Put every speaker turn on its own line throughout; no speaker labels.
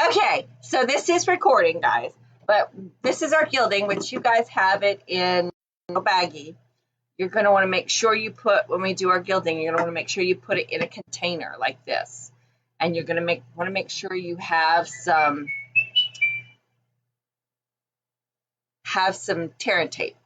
Okay, so this is recording, guys, but this is our gilding, which you guys have it in a baggie. You're going to want to make sure you put, when we do our gilding, you're going to want to make sure you put it in a container like this. And you're going to want to make sure you have some tear and tape.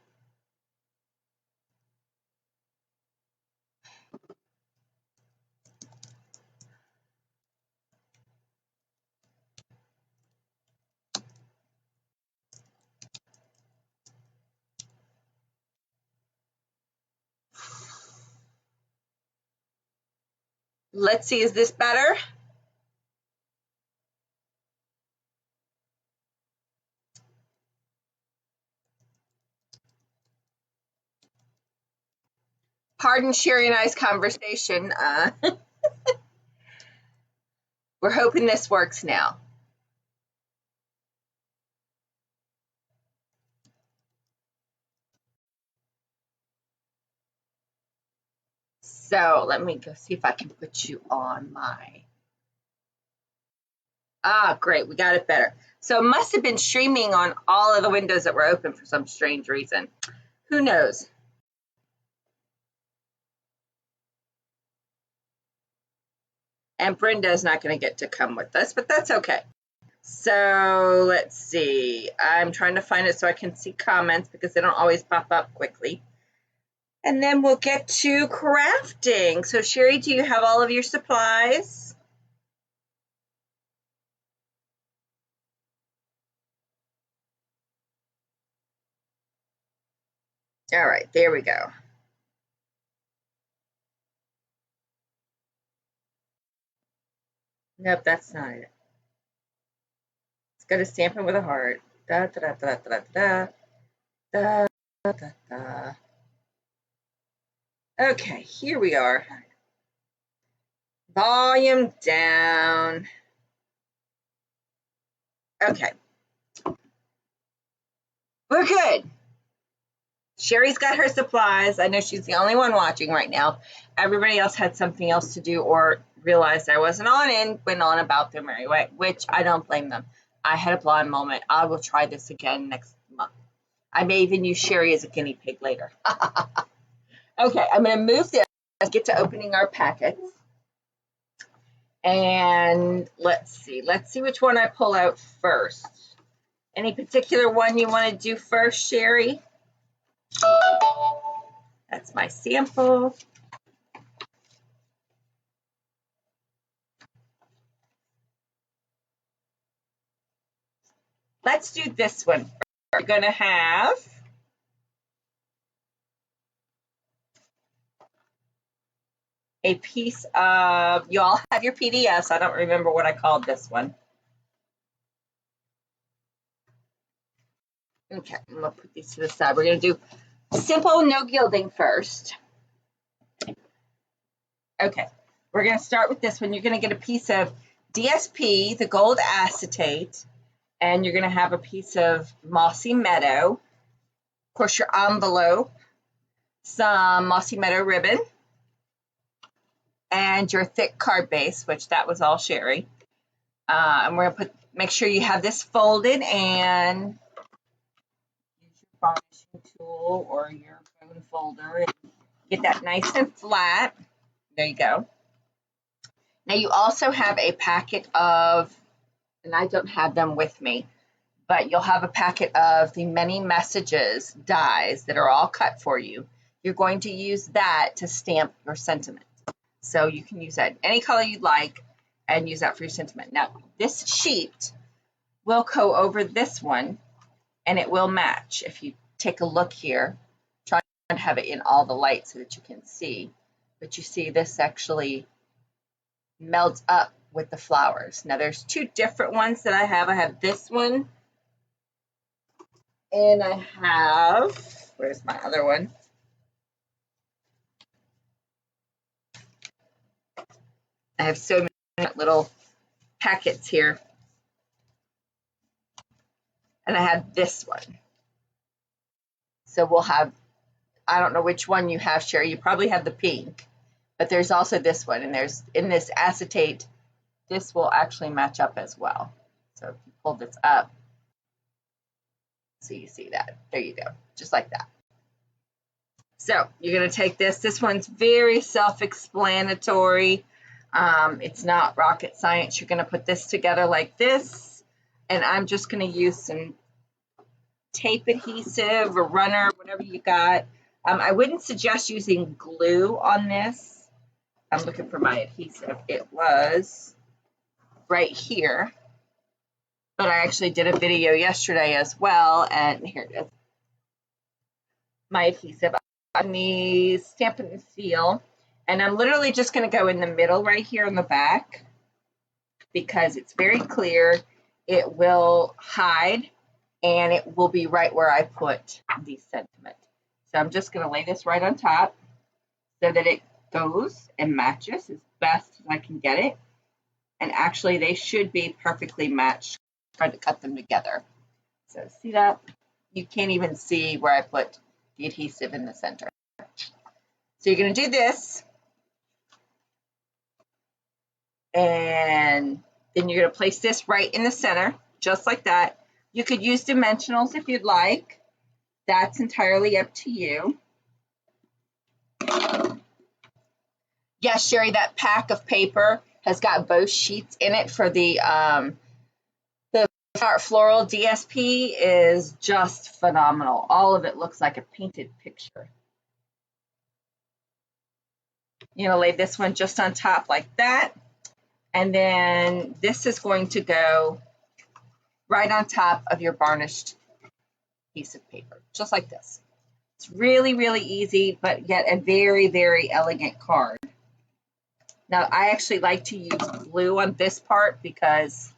Let's see, is this better? Pardon Sherry and I's conversation. We're hoping this works now. So let me go see if I can put you on my... Ah, great, we got it better. So it must have been streaming on all of the windows that were open for some strange reason. Who knows? And Brenda's not going to get to come with us, but that's okay. So let's see. I'm trying to find it so I can see comments because they don't always pop up quickly. And then we'll get to crafting. So Sherry, do you have all of your supplies? All right, there we go. Nope, that's not it. It's got a stamp it with a heart. Da da da da da da da da da. Okay, here we are. Volume down. Okay. We're good. Sherry's got her supplies. I know she's the only one watching right now. Everybody else had something else to do or realized I wasn't on and went on about their merry way, which I don't blame them. I had a blonde moment. I will try this again next month. I may even use Sherry as a guinea pig later. Okay, I'm going to move this. Let's get to opening our packets. And let's see which one I pull out first. Any particular one you want to do first, Sherry? That's my sample. Let's do this one. We're going to have a piece of, you all have your PDFs. I don't remember what I called this one. Okay, I'm going to put these to the side. We're going to do simple no gilding first. Okay, we're going to start with this one. You're going to get a piece of DSP, the gold acetate, and you're going to have a piece of Mossy Meadow. Of course, your envelope, some Mossy Meadow ribbon, and your thick card base, which that was all Sherry. And we're going to make sure you have this folded and use your varnishing tool or your bone folder and get that nice and flat. There you go. Now you also have a packet of, and I don't have them with me, but you'll have a packet of the many messages dies that are all cut for you. You're going to use that to stamp your sentiment. So you can use that any color you'd like and use that for your sentiment. Now this sheet will go over this one and it will match. If you take a look here, try and have it in all the light so that you can see. But you see this actually melts up with the flowers. Now there's two different ones that I have. I have this one and I have, where's my other one? I have so many little packets here. And I have this one. So we'll have, I don't know which one you have, Sherry. You probably have the pink. But there's also this one. And there's, in this acetate, this will actually match up as well. So if you pull this up, so you see that. There you go, just like that. So you're going to take this. This one's very self-explanatory. It's not rocket science. You're going to put this together like this, and I'm just going to use some tape adhesive or runner, whatever you got. I wouldn't suggest using glue on this. I'm looking for my adhesive. It was right here, but I actually did a video yesterday as well, and here it is. My adhesive on the Stamp and Seal, and I'm literally just going to go in the middle right here on the back because it's very clear. It will hide, and it will be right where I put the sentiment. So I'm just going to lay this right on top so that it goes and matches as best as I can get it. And actually, they should be perfectly matched. Trying to cut them together. So see that? You can't even see where I put the adhesive in the center. So you're going to do this. And then you're going to place this right in the center, just like that. You could use dimensionals if you'd like. That's entirely up to you. Yes, Sherry, that pack of paper has got both sheets in it for the Fine Art Floral DSP is just phenomenal. All of it looks like a painted picture. You're going to lay this one just on top like that. And then this is going to go right on top of your varnished piece of paper, just like this. It's really, really easy, but yet a very, very elegant card. Now, I actually like to use glue on this part because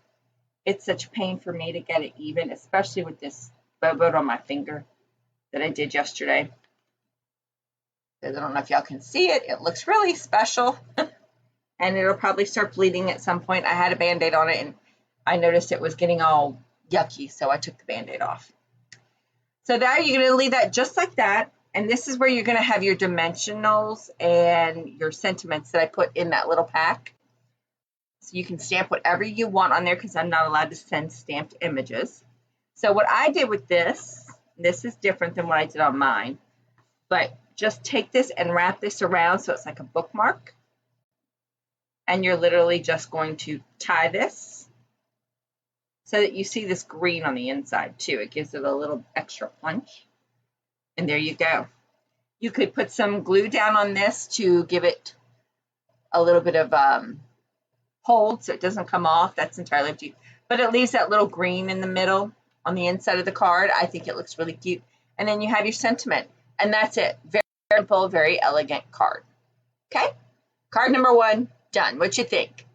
it's such a pain for me to get it even, especially with this bow on my finger that I did yesterday. Because I don't know if y'all can see it. It looks really special. And it'll probably start bleeding at some point. I had a Band-Aid on it, and I noticed it was getting all yucky, so I took the Band-Aid off. So there, you're going to leave that just like that. And this is where you're going to have your dimensionals and your sentiments that I put in that little pack. So you can stamp whatever you want on there because I'm not allowed to send stamped images. So what I did with this is different than what I did on mine. But just take this and wrap this around so it's like a bookmark. And you're literally just going to tie this so that you see this green on the inside too. It gives it a little extra punch. And there you go. You could put some glue down on this to give it a little bit of hold so it doesn't come off. That's entirely up to you. But it leaves that little green in the middle on the inside of the card. I think it looks really cute. And then you have your sentiment. And that's it. Very simple, very elegant card. Okay? Card number 1, done. What you think?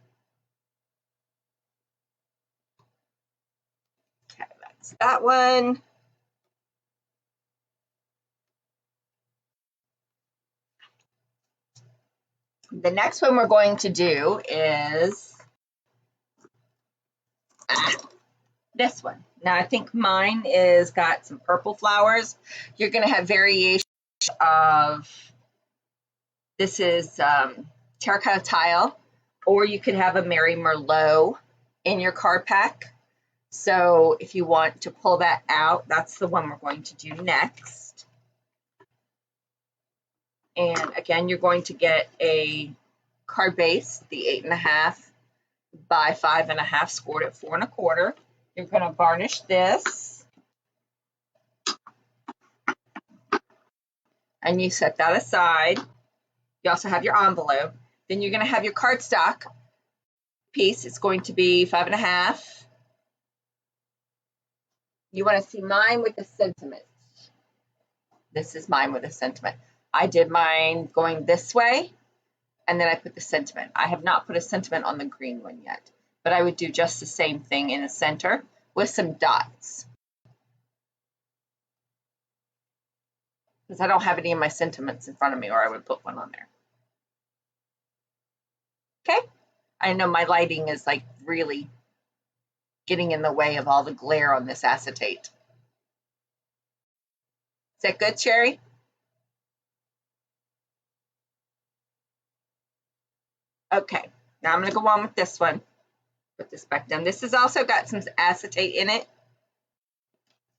Okay, that's that one. The next one we're going to do is this one. Now, I think mine is got some purple flowers. You're going to have variation of, this is terracotta tile, or you could have a Mary Merlot in your card pack. So if you want to pull that out, that's the one we're going to do next. And again, you're going to get a card base, the 8.5 by 5.5, scored at 4 1/4. You're going to varnish this. And you set that aside. You also have your envelope. Then you're going to have your cardstock piece. It's going to be 5.5. You want to see mine with the sentiment. This is mine with a sentiment. I did mine going this way, and then I put the sentiment. I have not put a sentiment on the green one yet, but I would do just the same thing in the center with some dots. Because I don't have any of my sentiments in front of me, or I would put one on there. Okay? I know my lighting is like really getting in the way of all the glare on this acetate. Is that good, Sherry? Okay, now I'm going to go on with this one. Put this back down. This has also got some acetate in it.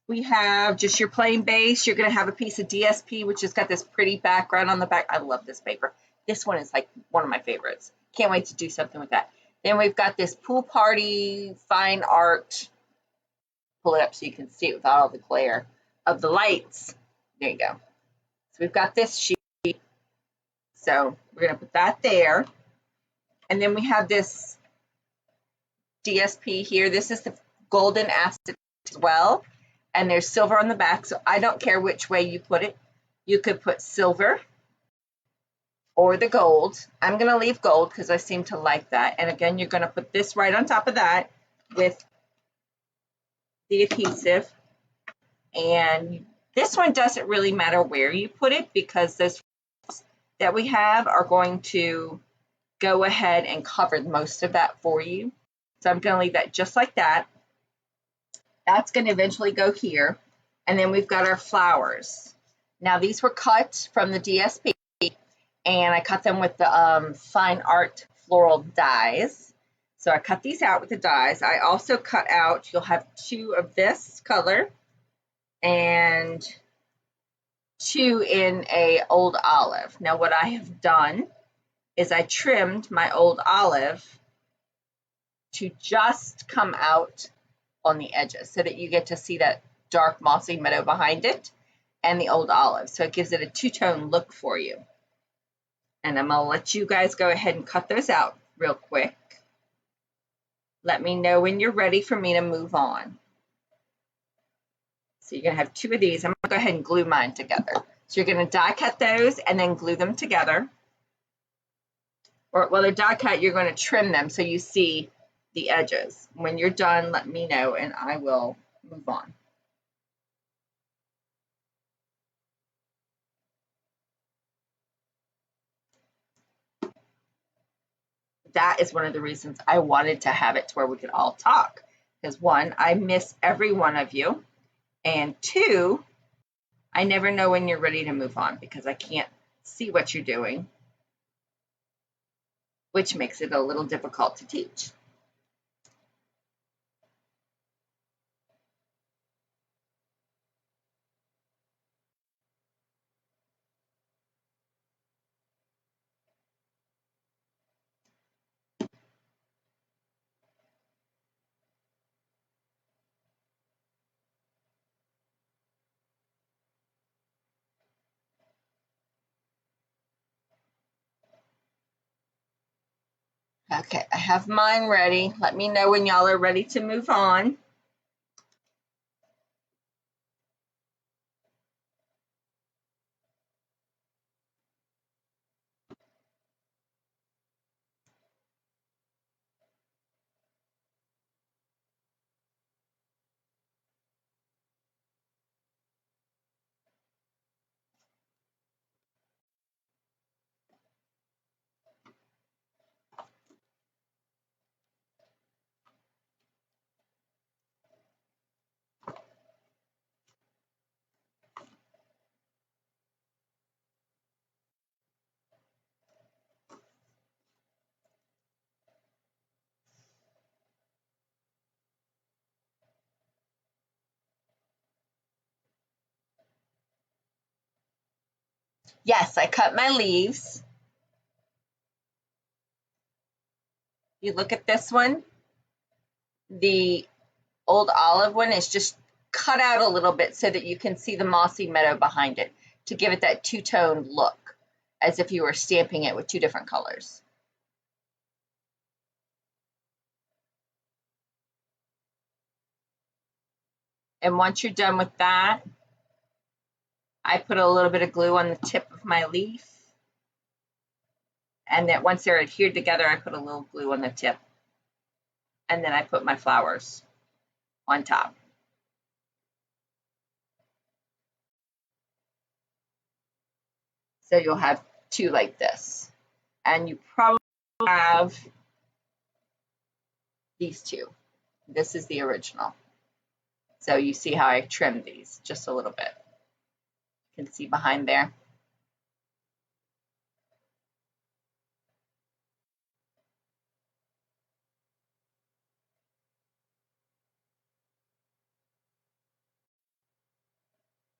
We have just your plain base. You're going to have a piece of DSP, which has got this pretty background on the back. I love this paper. This one is like one of my favorites. Can't wait to do something with that. Then we've got this Pool Party Fine Art. Pull it up so you can see it without all the glare of the lights. There you go. So we've got this sheet. So we're going to put that there. And then we have this DSP here. This is the golden acetate as well. And there's silver on the back, so I don't care which way you put it. You could put silver or the gold. I'm going to leave gold because I seem to like that. And again, you're going to put this right on top of that with the adhesive. And this one doesn't really matter where you put it because those that we have are going to go ahead and cover most of that for you. So I'm going to leave that just like that. That's going to eventually go here. And then we've got our flowers. Now these were cut from the DSP and I cut them with the Fine Art Floral dies. So I cut these out with the dies. I also cut out, you'll have 2 of this color and 2 in a old olive. Now what I have done is I trimmed my old olive to just come out on the edges so that you get to see that dark mossy meadow behind it and the old olive. So it gives it a 2-tone look for you. And I'm going to let you guys go ahead and cut those out real quick. Let me know when you're ready for me to move on. So you're going to have 2 of these. I'm going to go ahead and glue mine together. So you're going to die cut those and then glue them together. Or while they're die cut, you're going to trim them so you see the edges. When you're done, let me know and I will move on. That is one of the reasons I wanted to have it to where we could all talk. Because 1, I miss every one of you. And 2, I never know when you're ready to move on because I can't see what you're doing, which makes it a little difficult to teach. Okay, I have mine ready. Let me know when y'all are ready to move on. Yes, I cut my leaves. You look at this one, the old olive one is just cut out a little bit so that you can see the mossy meadow behind it to give it that 2-tone look, as if you were stamping it with 2 different colors. And once you're done with that, I put a little bit of glue on the tip of my leaf. And then once they're adhered together, I put a little glue on the tip. And then I put my flowers on top. So you'll have 2 like this. And you probably have these 2. This is the original. So you see how I trimmed these just a little bit. You can see behind there.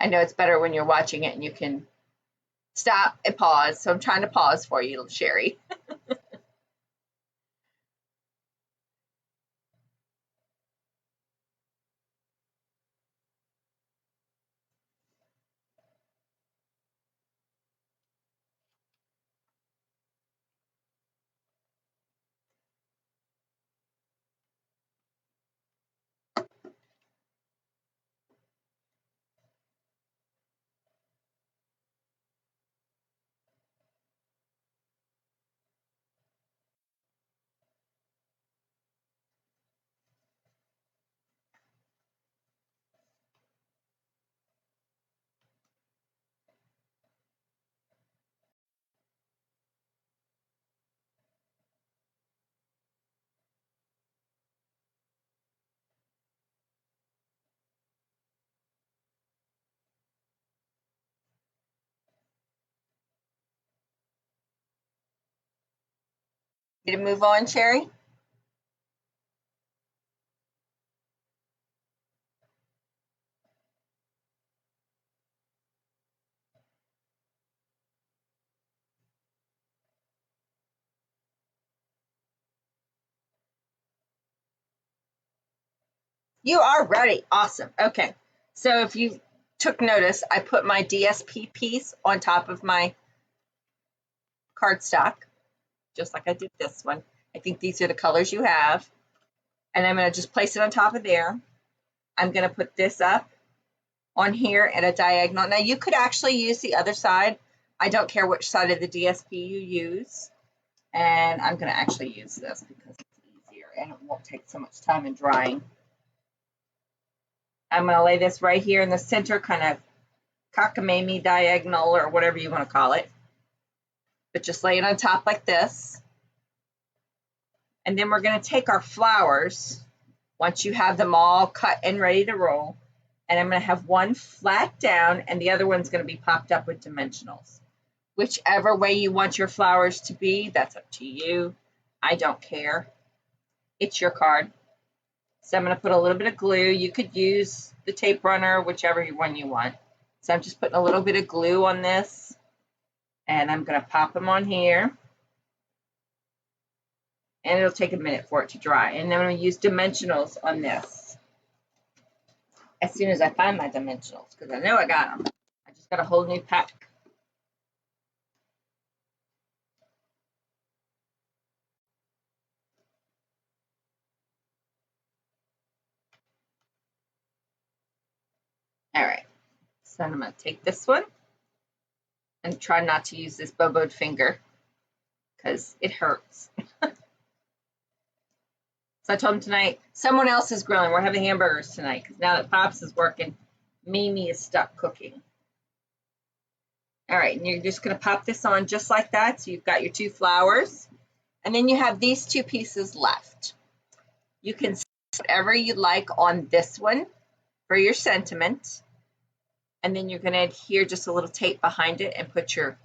I know it's better when you're watching it and you can stop and pause. So I'm trying to pause for you, Sherry. You to move on, Sherry? You are ready. Awesome. Okay. So if you took notice, I put my DSP piece on top of my cardstock, just like I did this one. I think these are the colors you have. And I'm going to just place it on top of there. I'm going to put this up on here at a diagonal. Now you could actually use the other side. I don't care which side of the DSP you use. And I'm going to actually use this because it's easier and it won't take so much time in drying. I'm going to lay this right here in the center, kind of cockamamie diagonal or whatever you want to call it. But just lay it on top like this. And then we're going to take our flowers, once you have them all cut and ready to roll, and I'm going to have one flat down and the other one's going to be popped up with dimensionals. Whichever way you want your flowers to be, that's up to you. I don't care. It's your card. So I'm going to put a little bit of glue. You could use the tape runner, whichever one you want. So I'm just putting a little bit of glue on this, and I'm going to pop them on here. And it'll take a minute for it to dry. And then I'm going to use dimensionals on this as soon as I find my dimensionals, because I know I got them. I just got a whole new pack. All right, so I'm going to take this one and try not to use this boboed finger because it hurts. So I told him tonight, someone else is grilling. We're having hamburgers tonight because now that Pops is working, Mimi is stuck cooking. All right, and you're just going to pop this on just like that. So you've got your two flowers, and then you have these two pieces left. You can set whatever you like on this one for your sentiment, and then you're going to adhere just a little tape behind it and put your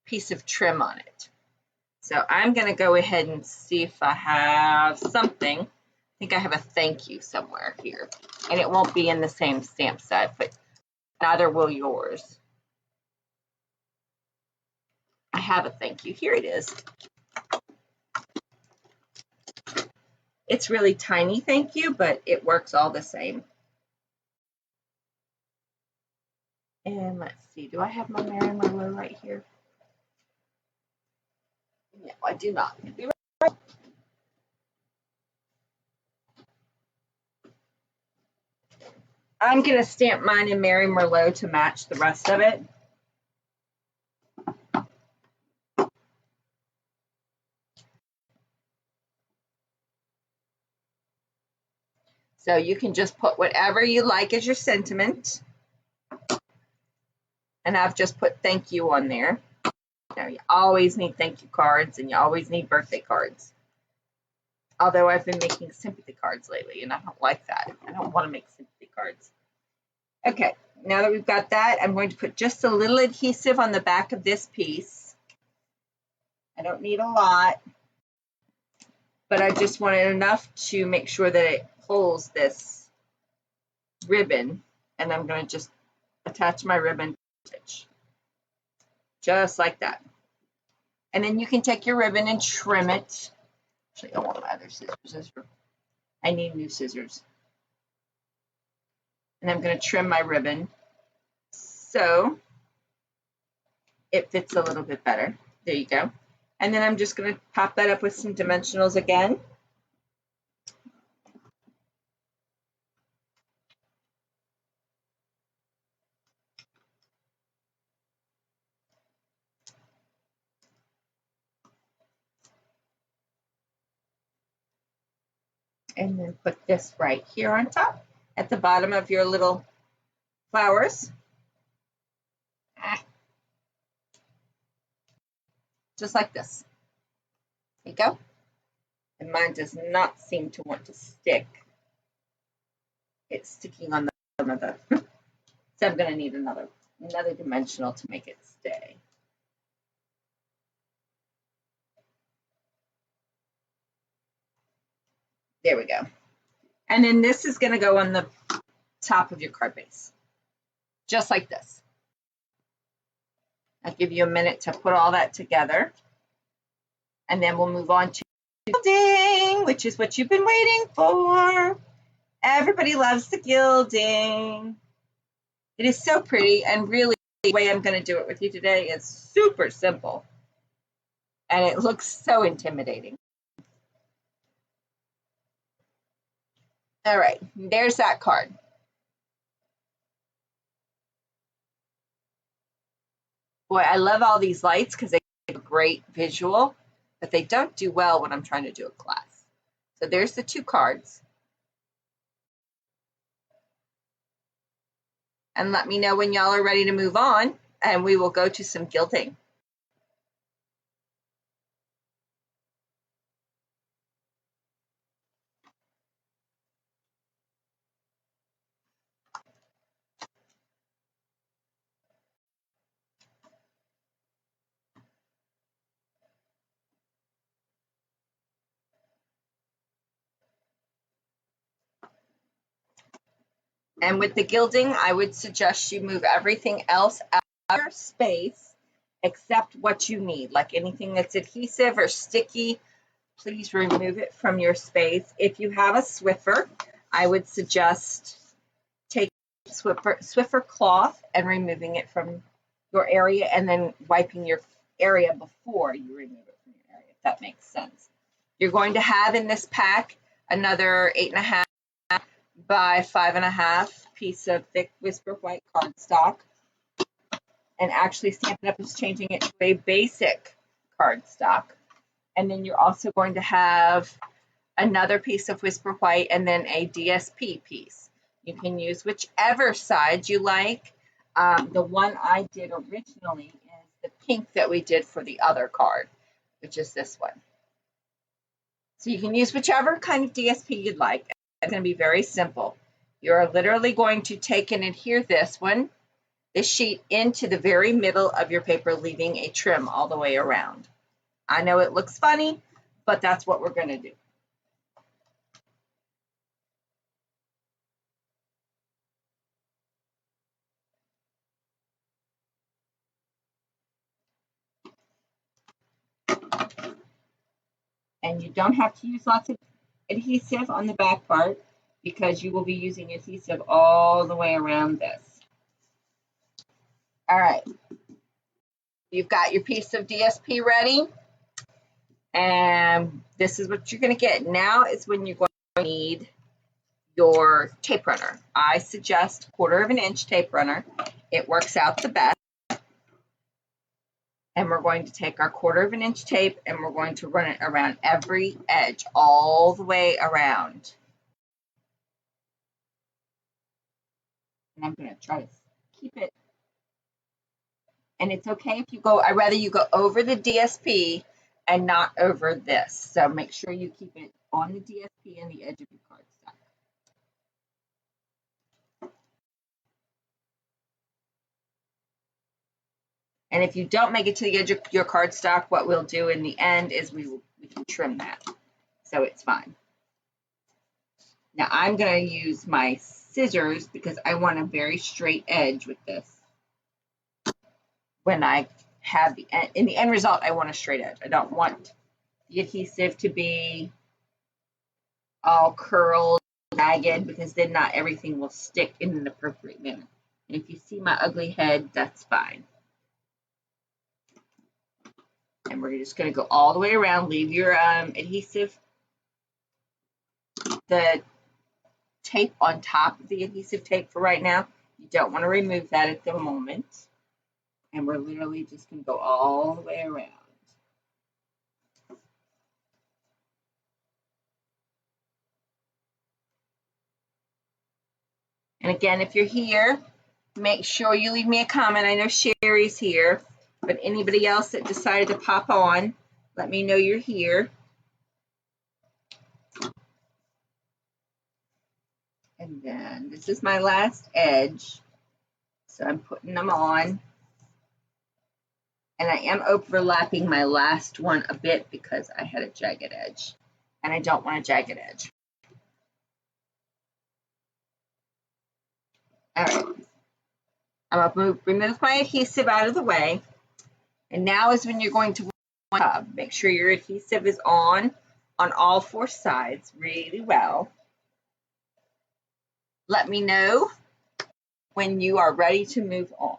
piece of trim on it. So I'm going to go ahead and see if I have something. I think I have a thank you somewhere here, and it won't be in the same stamp set, but neither will yours. I have a thank you. Here it is. It's really tiny thank you, but it works all the same. And let's see, do I have my Mary Merlot right here? No, I do not. Be right. I'm going to stamp mine in Mary Merlot to match the rest of it. So you can just put whatever you like as your sentiment. And I've just put thank you on there. Now, you always need thank you cards and you always need birthday cards. Although I've been making sympathy cards lately and I don't like that. I don't want to make sympathy cards. Okay, now that we've got that, I'm going to put just a little adhesive on the back of this piece. I don't need a lot, but I just wanted enough to make sure that it holds this ribbon. And I'm going to just attach my ribbon stitch, just like that. And then you can take your ribbon and trim it. Actually, I want my other scissors. I need new scissors. And I'm going to trim my ribbon so it fits a little bit better. There you go. And then I'm just going to pop that up with some dimensionals again. And then put this right here on top at the bottom of your little flowers. Just like this. There you go. And mine does not seem to want to stick. It's sticking on the bottom of the, so I'm going to need another dimensional to make it stay. There we go. And then this is going to go on the top of your card base, just like this. I'll give you a minute to put all that together, and then we'll move on to gilding, which is what you've been waiting for. Everybody loves the gilding. It is so pretty, and really the way I'm going to do it with you today is super simple, and it looks so intimidating. All right, there's that card. Boy, I love all these lights because they give a great visual, but they don't do well when I'm trying to do a class. So there's the two cards. And let me know when y'all are ready to move on, and we will go to some gilding. And with the gilding, I would suggest you move everything else out of your space except what you need. Like anything that's adhesive or sticky, please remove it from your space. If you have a Swiffer, I would suggest taking Swiffer cloth and removing it from your area, and then wiping your area before you remove it from your area, if that makes sense. You're going to have in this pack another 8.5 by 5.5 piece of thick Whisper White cardstock. And actually Stampin' Up! Is changing it to a basic cardstock. And then you're also going to have another piece of Whisper White and then a DSP piece. You can use whichever side you like. The one I did originally is the pink that we did for the other card, which is this one. So you can use whichever kind of DSP you'd like. It's going to be very simple. You're literally going to take and adhere this sheet into the very middle of your paper, leaving a trim all the way around. I know it looks funny, but that's what we're going to do. And you don't have to use lots of adhesive on the back part because you will be using adhesive all the way around this. All right. You've got your piece of DSP ready. And this is what you're going to get. Now is when you're going to need your tape runner. I suggest 1/4 inch tape runner. It works out the best. And we're going to take our 1/4 inch tape and we're going to run it around every edge, all the way around. And I'm going to try to keep it. And it's okay if you go, I'd rather you go over the DSP and not over this. So make sure you keep it on the DSP and the edge of your cardstock. And if you don't make it to the edge of your cardstock, what we'll do in the end is we can trim that. So it's fine. Now I'm going to use my scissors because I want a very straight edge with this. When I have in the end result, I want a straight edge. I don't want the adhesive to be all curled, jagged, because then not everything will stick in an appropriate manner. And if you see my ugly head, that's fine. And we're just going to go all the way around. Leave your adhesive, the tape on top of the adhesive tape for right now. You don't want to remove that at the moment. And we're literally just going to go all the way around. And again, if you're here, make sure you leave me a comment. I know Sherry's here, but anybody else that decided to pop on, let me know you're here. And then this is my last edge. So I'm putting them on. And I am overlapping my last one a bit because I had a jagged edge. And I don't want a jagged edge. All right. I'm going to remove my adhesive out of the way. And now is when you're going to make sure your adhesive is on all four sides really well. Let me know when you are ready to move on.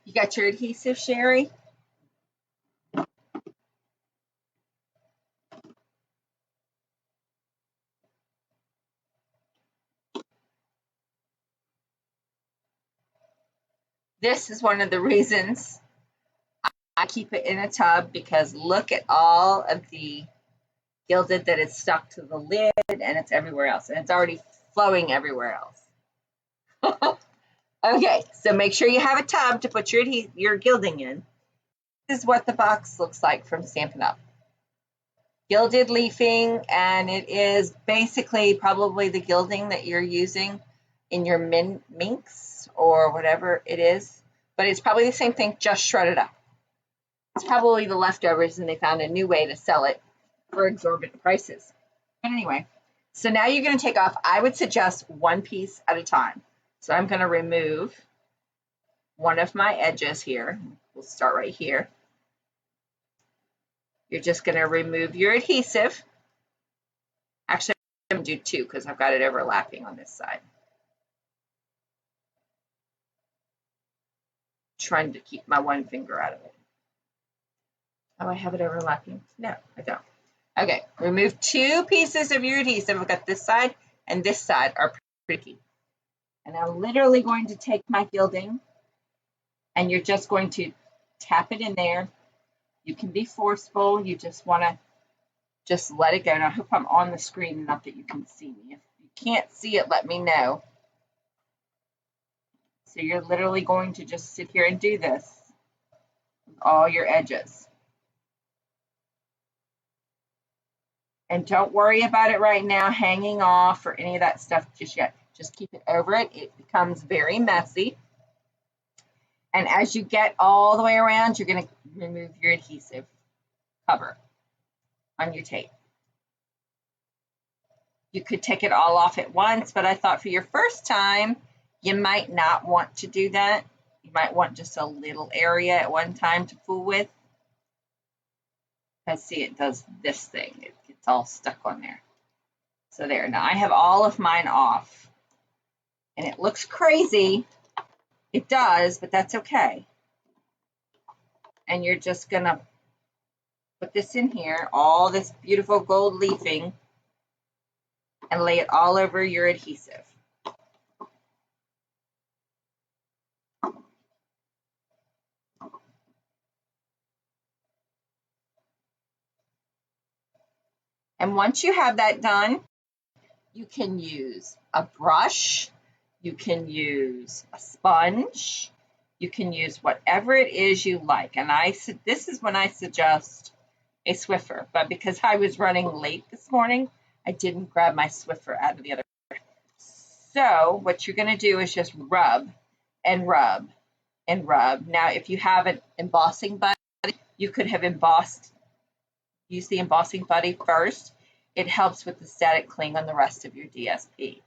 You got your adhesive, Sherry? This is one of the reasons I keep it in a tub, because look at all of the gilded that is stuck to the lid and it's everywhere else, and it's already flowing everywhere else. Okay, so make sure you have a tub to put your gilding in. This is what the box looks like from Stampin' Up. Gilded leafing, and it is basically probably the gilding that you're using in your minks or whatever it is, but it's probably the same thing, just shredded up. It's probably the leftovers and they found a new way to sell it for exorbitant prices. But anyway, so now you're going to take off, I would suggest one piece at a time. So I'm going to remove one of my edges here. We'll start right here. You're just going to remove your adhesive. Actually, I'm going to do two because I've got it overlapping on this side. Trying to keep my one finger out of it. Oh, I have it overlapping? No, I don't. Okay, remove two pieces of your adhesive. I've got this side and this side are pretty. And I'm literally going to take my gilding and you're just going to tap it in there. You can be forceful. You just want to just let it go. And I hope I'm on the screen enough that you can see me. If you can't see it, let me know. So you're literally going to just sit here and do this with all your edges. And don't worry about it right now hanging off or any of that stuff just yet. Just keep it over it. It becomes very messy. And as you get all the way around, you're going to remove your adhesive cover on your tape. You could take it all off at once, but I thought for your first time, you might not want to do that. You might want just a little area at one time to fool with. Because see, it does this thing. It gets all stuck on there. So there. Now I have all of mine off. And it looks crazy. It does, but that's okay. And you're just going to put this in here, all this beautiful gold leafing, and lay it all over your adhesive. And once you have that done, you can use a brush. You can use a sponge. You can use whatever it is you like. And this is when I suggest a Swiffer, but because I was running late this morning, I didn't grab my Swiffer out of the other. So what you're going to do is just rub and rub and rub. Now, if you have an embossing buddy, you could have use the embossing buddy first. It helps with the static cling on the rest of your DSP.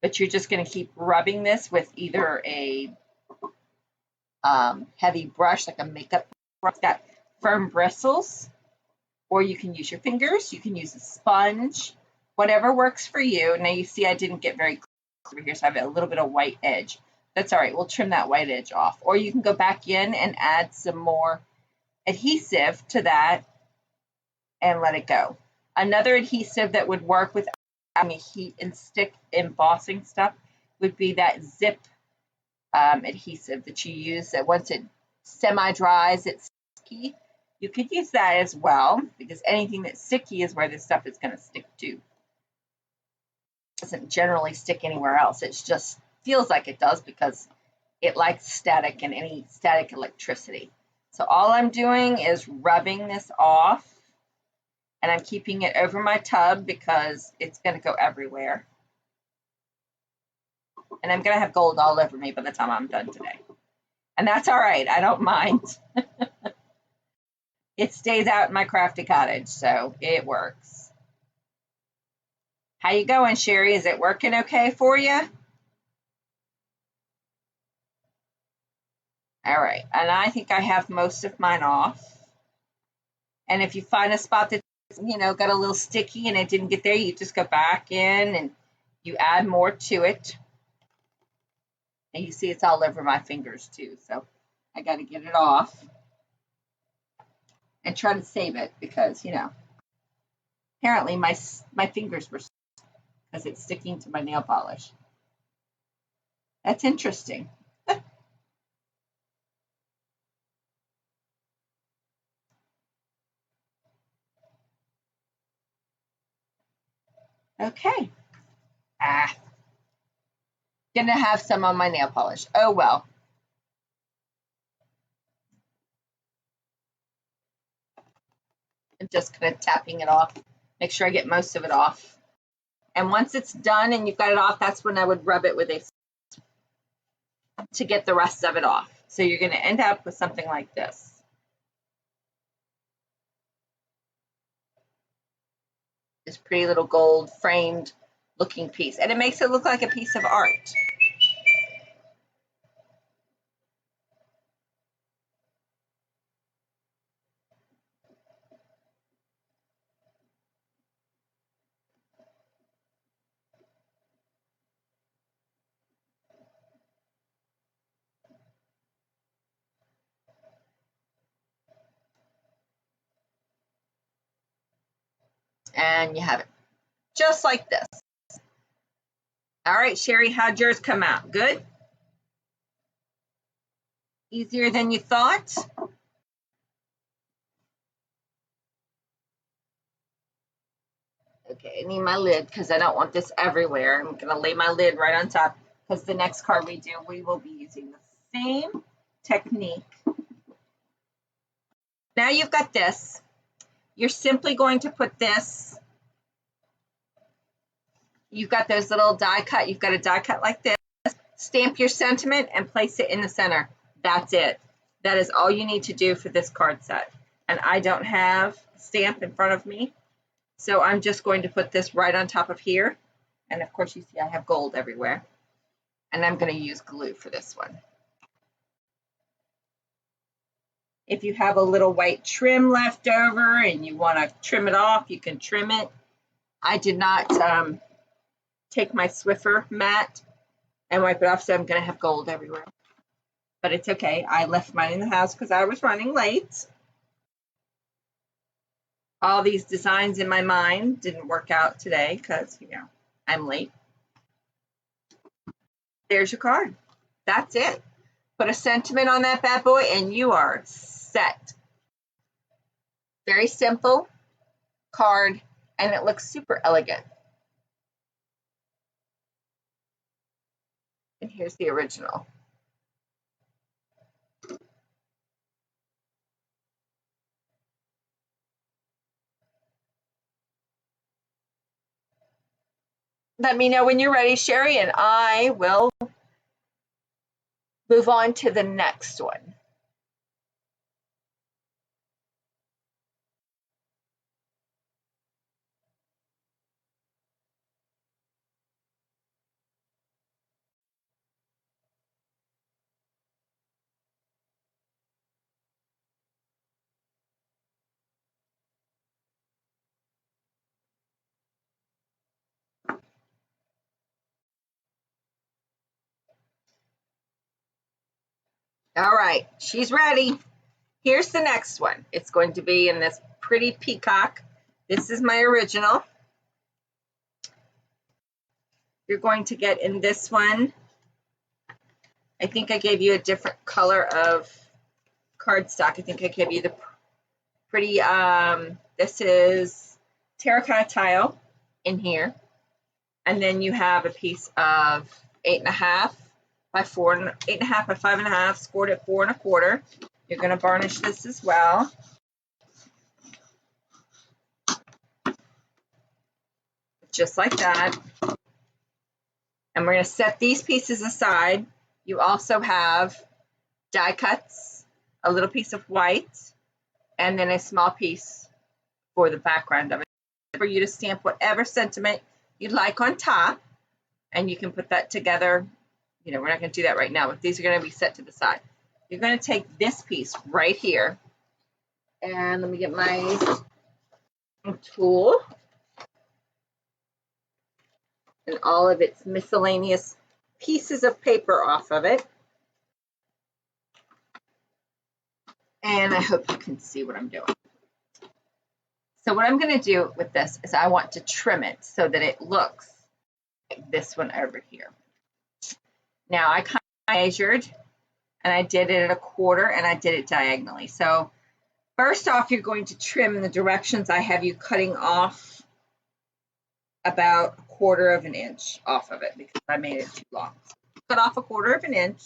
But you're just going to keep rubbing this with either a heavy brush, like a makeup brush, got firm bristles, or you can use your fingers. You can use a sponge, whatever works for you. Now you see I didn't get very clear here, so I have a little bit of white edge. That's all right. We'll trim that white edge off. Or you can go back in and add some more adhesive to that and let it go. Another adhesive that would work with a heat and stick embossing stuff would be that zip adhesive that you use that once it semi-dries, it's sticky. You could use that as well, because anything that's sticky is where this stuff is going to stick to. It doesn't generally stick anywhere else. It just feels like it does because it likes static and any static electricity. So all I'm doing is rubbing this off, and I'm keeping it over my tub because it's going to go everywhere. And I'm going to have gold all over me by the time I'm done today. And that's all right. I don't mind. It stays out in my crafty cottage, so it works. How you going, Sherry? Is it working okay for you? All right. And I think I have most of mine off. And if you find a spot that's, got a little sticky and it didn't get there, you just go back in and you add more to it. And you see it's all over my fingers too, so I got to get it off and try to save it because, apparently my fingers were because it's sticking to my nail polish. That's interesting. Okay. Gonna have some on my nail polish. Oh well. I'm just kind of tapping it off. Make sure I get most of it off. And once it's done and you've got it off, that's when I would rub it with to get the rest of it off. So you're going to end up with something like this. This pretty little gold framed looking piece. And it makes it look like a piece of art. And you have it just like this. All right, Sherry, how'd yours come out? Good? Easier than you thought? Okay, I need my lid because I don't want this everywhere. I'm going to lay my lid right on top because the next card we do, we will be using the same technique. Now you've got this. You're simply going to put this. You've got those little die cut. You've got a die cut like this. Stamp your sentiment and place it in the center. That's it. That is all you need to do for this card set. And I don't have a stamp in front of me. So I'm just going to put this right on top of here. And of course you see I have gold everywhere. And I'm going to use glue for this one. If you have a little white trim left over and you want to trim it off, you can trim it. I did not take my Swiffer mat and wipe it off, so I'm going to have gold everywhere. But it's okay. I left mine in the house because I was running late. All these designs in my mind didn't work out today because, I'm late. There's your card. That's it. Put a sentiment on that bad boy and you are set. Very simple card and it looks super elegant. here's the original. Let me know when you're ready, Sherry, and I will move on to the next one. All right, she's ready. Here's the next one. It's going to be in this pretty peacock. This is my original. You're going to get in this one. I think I gave you a different color of cardstock. I think I gave you the pretty, this is terracotta tile in here. And then you have a piece of 8.5 by 8.5 by 5.5, scored at 4 1/4. You're going to varnish this as well. Just like that. And we're going to set these pieces aside. You also have die cuts, a little piece of white, and then a small piece for the background of it for you to stamp whatever sentiment you'd like on top. And you can put that together. You know, we're not going to do that right now, but these are going to be set to the side. You're going to take this piece right here. And let me get my tool and all of its miscellaneous pieces of paper off of it. And I hope you can see what I'm doing. So what I'm going to do with this is I want to trim it so that it looks like this one over here. Now I kind of measured and I did it at 1/4 and I did it diagonally. So first off, you're going to trim in the directions I have you cutting off about 1/4 inch off of it because I made it too long. So cut off 1/4 inch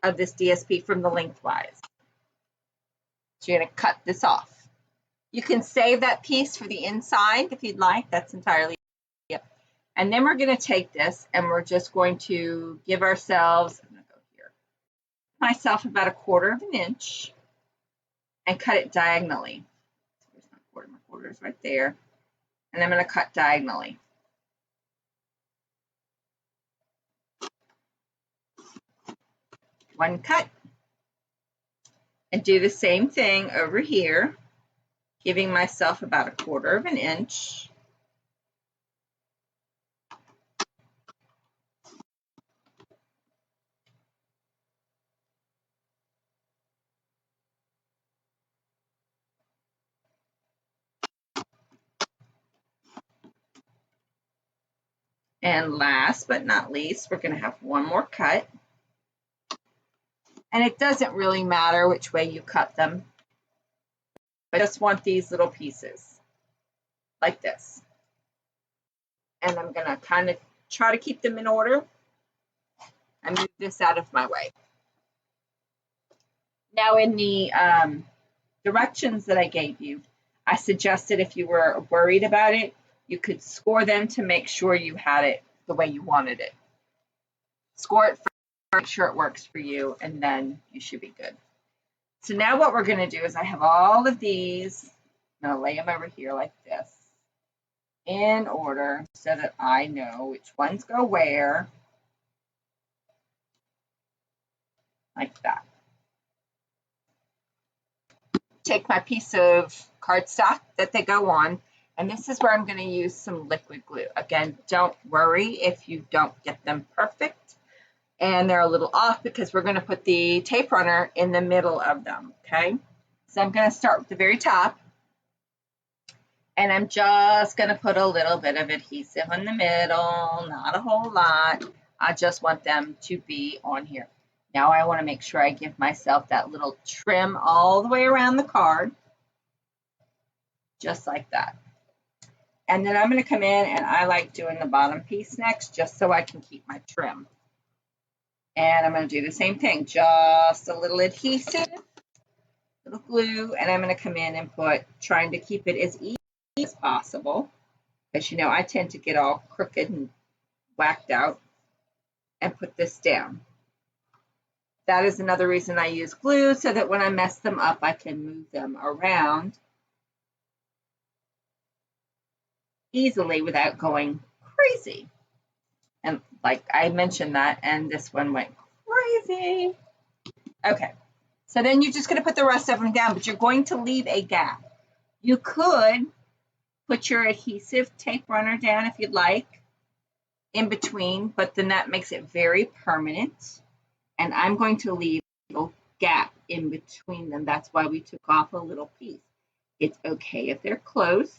of this DSP from the lengthwise. So you're going to cut this off. You can save that piece for the inside if you'd like. That's entirely up. And then we're going to take this and we're just going to give ourselves, I'm going to go here, myself about 1/4 inch and cut it diagonally. There's my quarter, my quarter is right there. And I'm going to cut diagonally. One cut. And do the same thing over here, giving myself about 1/4 inch. And last but not least, we're going to have one more cut. And it doesn't really matter which way you cut them. I just want these little pieces like this. And I'm going to kind of try to keep them in order and move this out of my way. Now in the directions that I gave you, I suggested if you were worried about it, you could score them to make sure you had it the way you wanted it. Score it first, make sure it works for you, and then you should be good. So now what we're going to do is I have all of these. I'm going to lay them over here like this in order so that I know which ones go where, like that. Take my piece of cardstock that they go on, and this is where I'm going to use some liquid glue. Again, don't worry if you don't get them perfect and they're a little off because we're going to put the tape runner in the middle of them, okay? So I'm going to start with the very top, and I'm just going to put a little bit of adhesive in the middle, not a whole lot. I just want them to be on here. Now I want to make sure I give myself that little trim all the way around the card, just like that. And then I'm going to come in and I like doing the bottom piece next just so I can keep my trim. And I'm going to do the same thing, just a little adhesive, little glue, and I'm going to come in and put, trying to keep it as easy as possible, because you know I tend to get all crooked and whacked out, and put this down. That is another reason I use glue, so that when I mess them up, I can move them around easily without going crazy. And like I mentioned that, and this one went crazy. Okay, so then you're just going to put the rest of them down, but you're going to leave a gap. You could put your adhesive tape runner down if you'd like in between, but then that makes it very permanent. And I'm going to leave a little gap in between them. That's why we took off a little piece. It's okay if they're close.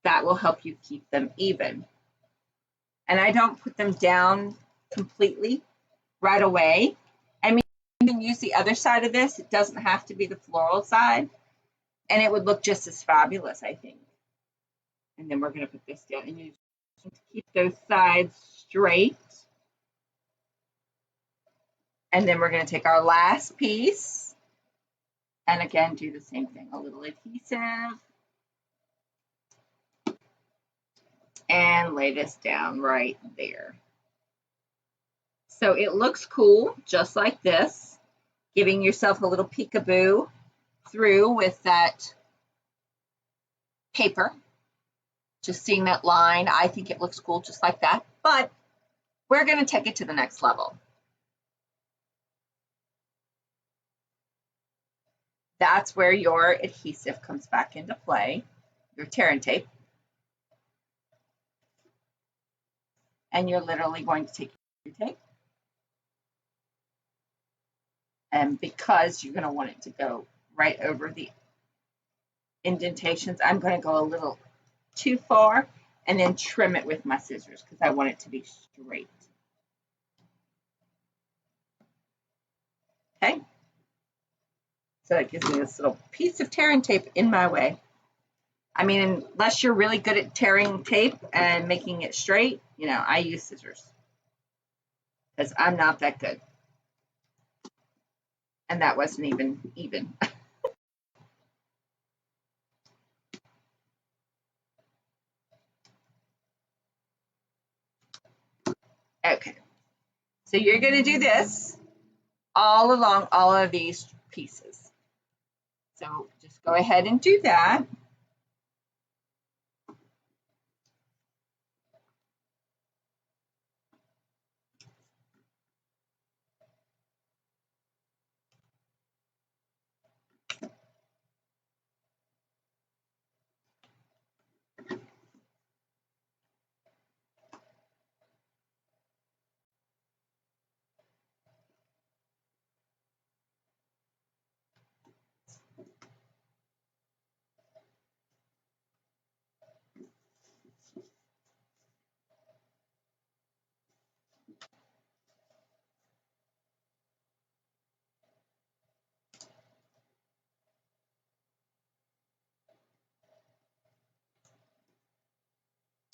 That will help you keep them even. And I don't put them down completely right away. I mean, you can use the other side of this. It doesn't have to be the floral side. And it would look just as fabulous, I think. And then we're going to put this down. And you just keep those sides straight. And then we're going to take our last piece. And again, do the same thing. A little adhesive. And lay this down right there. So it looks cool, just like this, giving yourself a little peekaboo through with that paper. Just seeing that line, I think it looks cool just like that, but we're going to take it to the next level. That's where your adhesive comes back into play, your tear and tape. And you're literally going to take your tape. And because you're going to want it to go right over the indentations, I'm going to go a little too far and then trim it with my scissors because I want it to be straight. Okay? So that gives me this little piece of tearing tape in my way. I mean, unless you're really good at tearing tape and making it straight, you know, I use scissors because I'm not that good. And that wasn't even. Okay. So you're going to do this all along all of these pieces. So just go ahead and do that.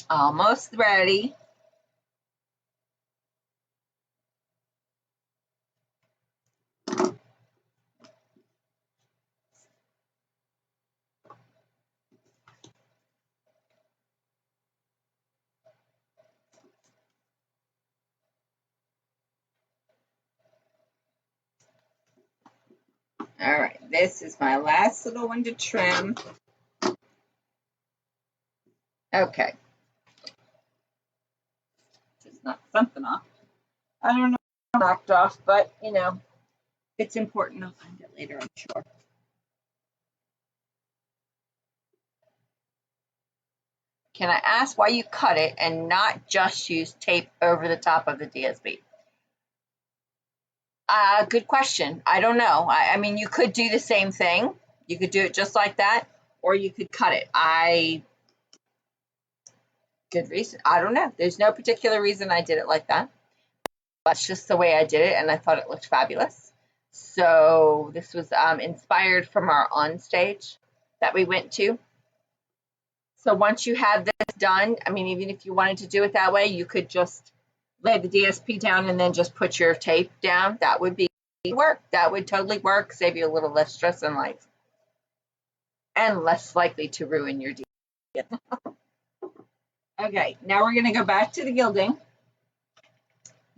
Almost ready. All right, this is my last little one to trim. Okay. Just knock something off. I don't know if it's knocked off, but you know, it's important. I'll find it later, I'm sure. Can I ask why you cut it and not just use tape over the top of the DSB? Good question. I don't know. I mean, you could do the same thing. You could do it just like that, or you could cut it. Good reason. I don't know. There's no particular reason I did it like that. That's just the way I did it, and I thought it looked fabulous. So this was inspired from our on stage that we went to. So once you have this done, I mean, even if you wanted to do it that way, you could just lay the DSP down and then just put your tape down. That would be work. That would totally work, save you a little less stress in life, and less likely to ruin your DSP. Okay, now we're going to go back to the gilding.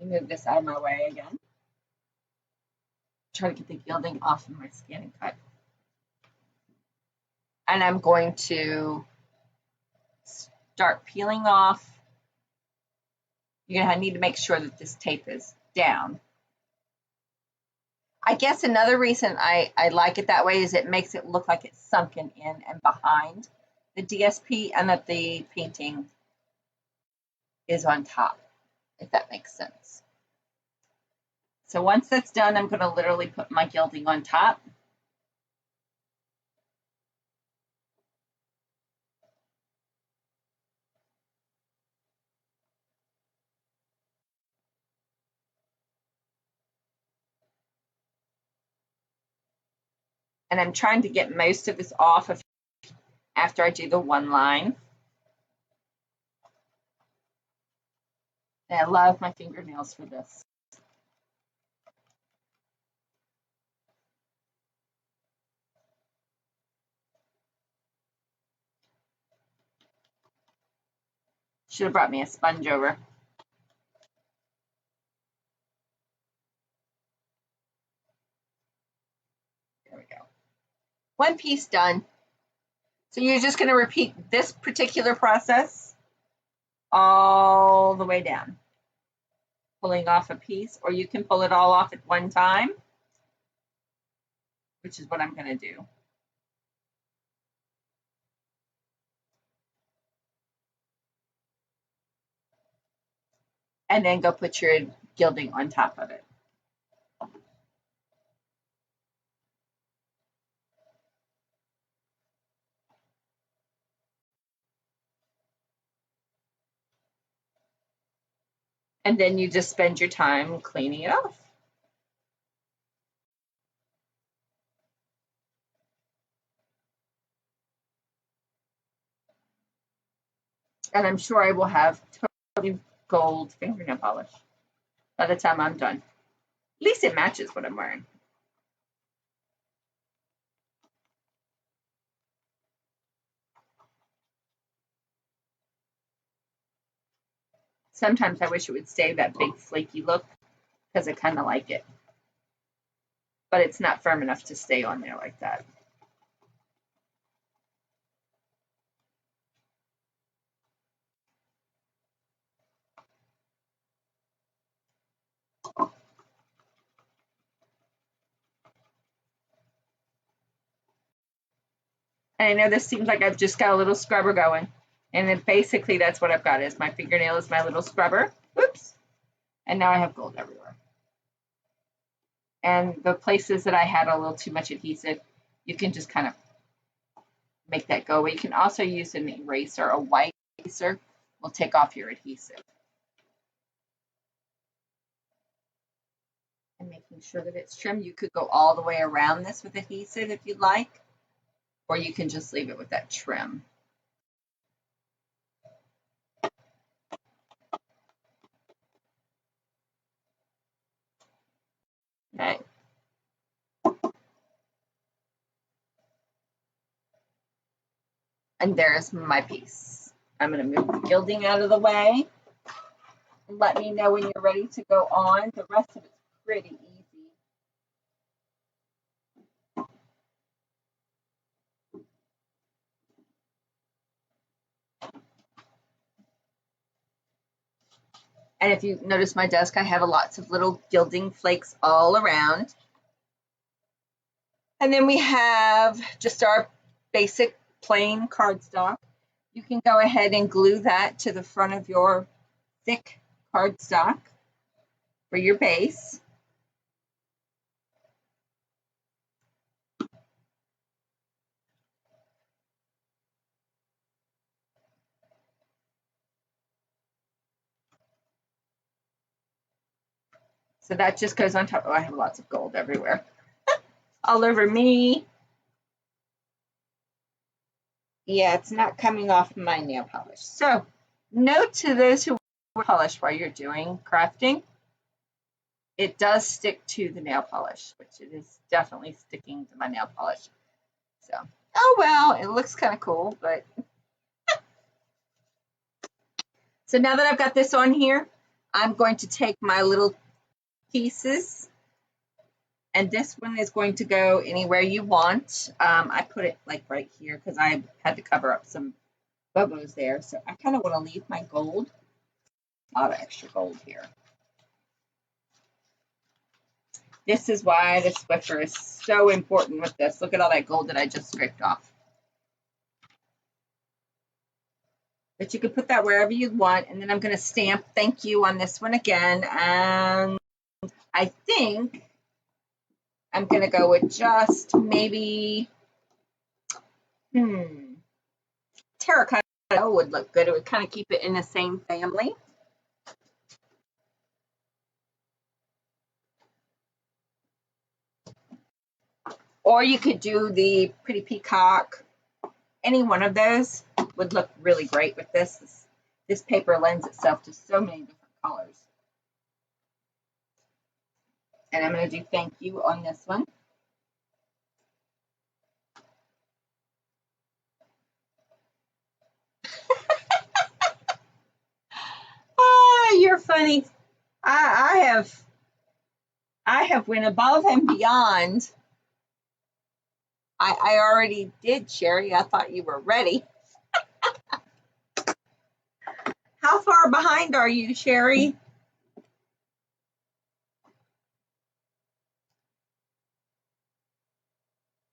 Move this out of my way again. Try to get the gilding off of my scanning cut. And I'm going to start peeling off. You're going to need to make sure that this tape is down. I guess another reason I like it that way is it makes it look like it's sunken in and behind the DSP, and that the painting is on top, if that makes sense. So once that's done, I'm going to literally put my gilding on top. And I'm trying to get most of this off after I do the one line. And I love my fingernails for this. Should have brought me a sponge over. There we go. One piece done. So you're just going to repeat this particular process all the way down, pulling off a piece, or you can pull it all off at one time, which is what I'm going to do. And then go put your gilding on top of it. And then you just spend your time cleaning it off. And I'm sure I will have totally gold fingernail polish by the time I'm done. At least it matches what I'm wearing. Sometimes I wish it would stay that big flaky look because I kind of like it. But it's not firm enough to stay on there like that. And I know this seems like I've just got a little scrubber going. And then basically that's what I've got is my fingernail is my little scrubber. Oops. And now I have gold everywhere. And the places that I had a little too much adhesive, you can just kind of make that go away. You can also use an eraser, a white eraser will take off your adhesive. And making sure that it's trimmed. You could go all the way around this with adhesive if you'd like, or you can just leave it with that trim. Okay. And there's my piece. I'm going to move the gilding out of the way. Let me know when you're ready to go on. The rest of it's pretty easy. And if you notice my desk, I have lots of little gilding flakes all around. And then we have just our basic plain cardstock. You can go ahead and glue that to the front of your thick cardstock for your base. So that just goes on top. Oh, I have lots of gold everywhere. All over me. Yeah, it's not coming off my nail polish. So, note to those who polish while you're doing crafting, it does stick to the nail polish, which it is definitely sticking to my nail polish. So, oh well, it looks kind of cool, but. So now that I've got this on here, I'm going to take my little pieces, and this one is going to go anywhere you want. I put it like right here because I had to cover up some bubbles there. So I kind of want to leave my gold. A lot of extra gold here. This is why the Swiffer is so important with this. Look at all that gold that I just scraped off. But you can put that wherever you want. And then I'm going to stamp thank you on this one again. And I think I'm going to go with just maybe, terracotta would look good. It would kind of keep it in the same family. Or you could do the pretty peacock. Any one of those would look really great with this. This paper lends itself to so many different colors. And I'm going to do thank you on this one. Oh, you're funny. I have went above and beyond. I already did, Sherry. I thought you were ready. How far behind are you, Sherry?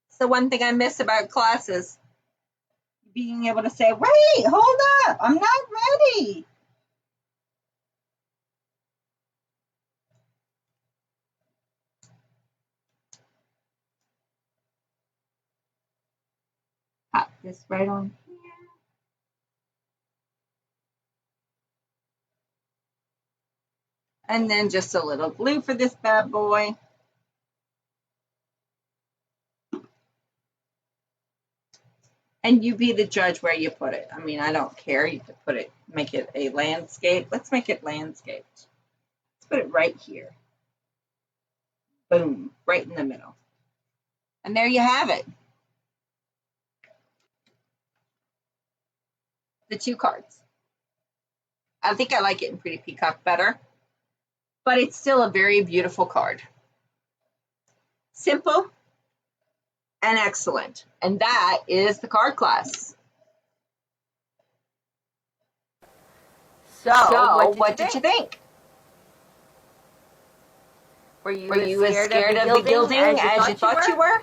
It's the one thing I miss about classes. Being able to say, wait, hold up, I'm not ready. Pop this right on here. And then just a little glue for this bad boy. And you be the judge where you put it. I mean, I don't care. You could put it, make it a landscape. Let's make it landscaped. Let's put it right here. Boom, right in the middle. And there you have it. The 2 cards. I think I like it in Pretty Peacock better, but it's still a very beautiful card. Simple and excellent. And that is the card class. So what did you think?
Were you
as scared of the gilding as you thought you were?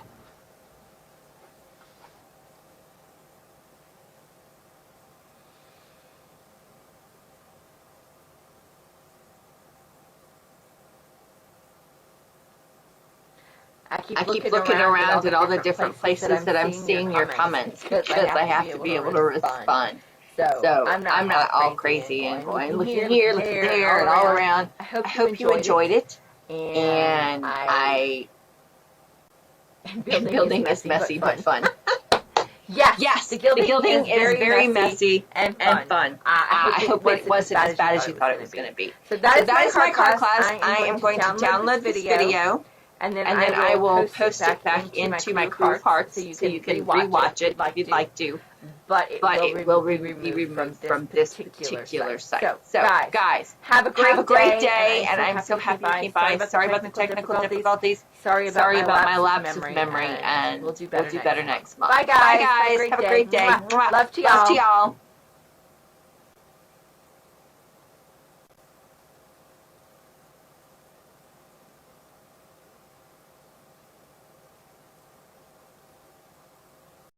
I keep looking around at all the different places that I'm seeing your comments because I have to be able to respond. So I'm not all crazy and going, looking here, looking there, and all around. I hope you enjoyed it. And I am building this messy but fun. Yes, the gilding is very messy and fun. I hope it wasn't as bad as you thought it was going to be. So that is my card class. I am going to download this video. And then I will post it back into my cool parts so you can rewatch it if you'd like to. But it will be removed from this particular site. So guys, have a great day, and I'm so happy you came by. Sorry about the technical difficulties. Sorry about my lapse of memory, and we'll do better next month. Bye guys. Have a great day. Love to y'all.